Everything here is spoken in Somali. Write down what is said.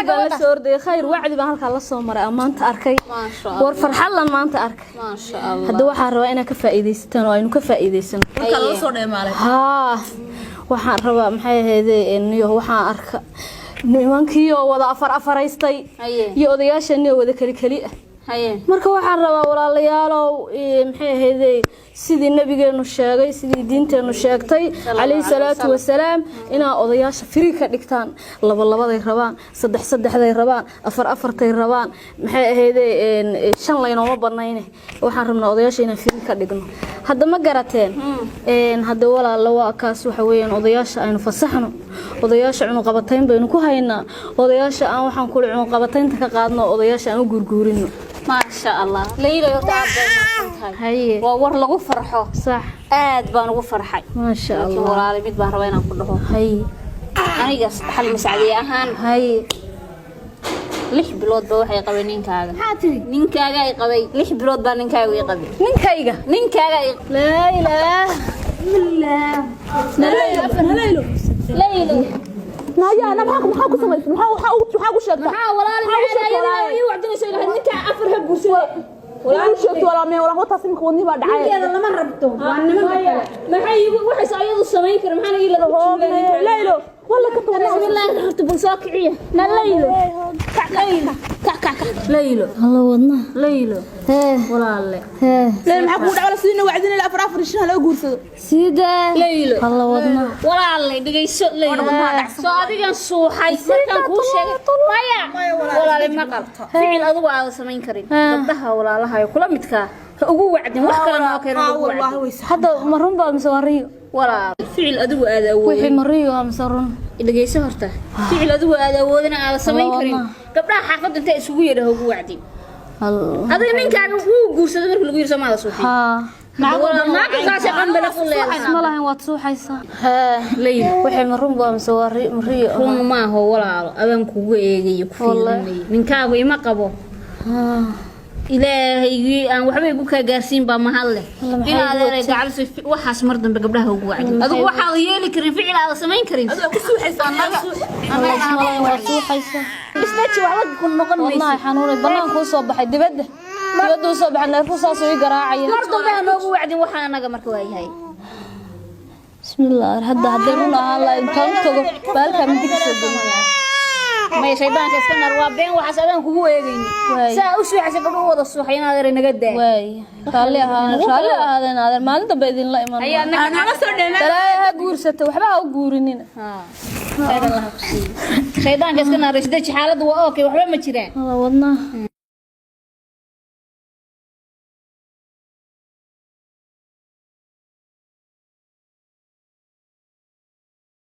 baan la soo orday khayr wacdi baan halka la soo maray maanta arkay war farxad lan maanta arkay ما شاء الله hadda waxaan rabaa inaan ka faa'iideystaan oo aynu ka faa'iideysano marka la soo dheemaalay waxaan rabaa maxay ahaydeen iyo waxaan arka nimankii oo wada afaraystay iyo odayaashani oo wada kali marka waxaan rabaa walaalayaalow maxay ahaydeen sidii nabigeenu sheegay sidii diinteenu sheegtay kaleey salaatu wasalaam ina odayaasha firi ka dhigtaan labaday rabaan saddexday rabaan afartay rabaan maxay ahaydeen shan layno ma badnayne waxaan rabnaa odayaasha inaan firi ka dhigno hadda ma garateen hadda walaalo waa kaas waxa weeyaan odayaasha aynu fasaxno odayaasha cunug qabatayn baynu ku haynaa odayaasha aan waxaan ku cunug qabataynta ka qaadno odayaasha aan u gurguurino ما شاء الله ليلى يطعب هي وور لغو فرحو صح aad baan ugu farxay ما شاء الله walaal mid baan rabaa inaan ku dhaho هي aniga xal mas'aadi ahaan هي 6 bilood baa waxay qabay ninkaaga ninkaaga ay qabay 6 bilood baa ninkaaga ay qabay ninkaaga لا اله الا الله ليلى نايا انا maxaa ku sameeyay maxaa ku sheegtay maxaa walaal ay wacdinayso ilahay ninka afar hab guursaday walaal sheegtay walaal mee walaal wata simka wadni baa dhacay iyada lama rabto waa niman kale maxay waxay ayadu sameyn kar maxaa ila rabto laylo wala ka toona bismillah horta bal soo kiciya na laylo ليلى الله ودنا ليلى walaale laylo maxaa ku dhacay sidina wacdinay afar shan la guursado sida laylo الله ودنا walaale dhageyso laylo soo adigan suuxay markaan ku sheegay maya walaale maqal ficil adigu aad sameyn karin gabdhaha walaalaha ay kula midka ugu wacdin wax kale ma keenin wallahi hadda marun baa masawariyo walaal ficil adigu aad awood wixii mariyo am sarun dhageyso horta ficil adigu aad awoodina aad sameyn karin gabdhaha xaafadda inta isugu yeedho ugu wacdin adiga ninkaaga uu guursaday markii lagu yirso maada suuxin ما كاسة قنبلة كلها ما لهن واتسوحيسا ليل وحي مرون بaa mariyo run ma ho walaalo adan kugu eegayo ku fiirinay ninkaagu ima qabo ilaahay aan waxba igu ka gaarsiin ba mahal leh in adeeray gacalso waxaas mar dambe gabdhaha ugu wacdi adigu waxa la yeeli karin ficil aad sameyn karin adiga ku suuxaysan anaga waatsuuxaysa isbaaji waxba ku noqon mayso wallahi xanuun banaanku soo baxay dibadda soo baxay neerfu saas oo garaacaya mar dambe aan ugu wacdin waxa anaga marka waa yahay bismillah hadda hadaynu ahaan la intaan tago baalka mid soo galnaa ما شيطان كسكنر وبين وحسدان كوغو eegayni saa u suuxaysa gabdho wada suuxayna adeer naga daa way raalli ahaadeen adeer maalinta baydin la iman ana soo dheelay talaaha guursata waxba ha u guurinin shaytaan kaskana rashida xaaladdu waa okay waxba ma jiraan wadna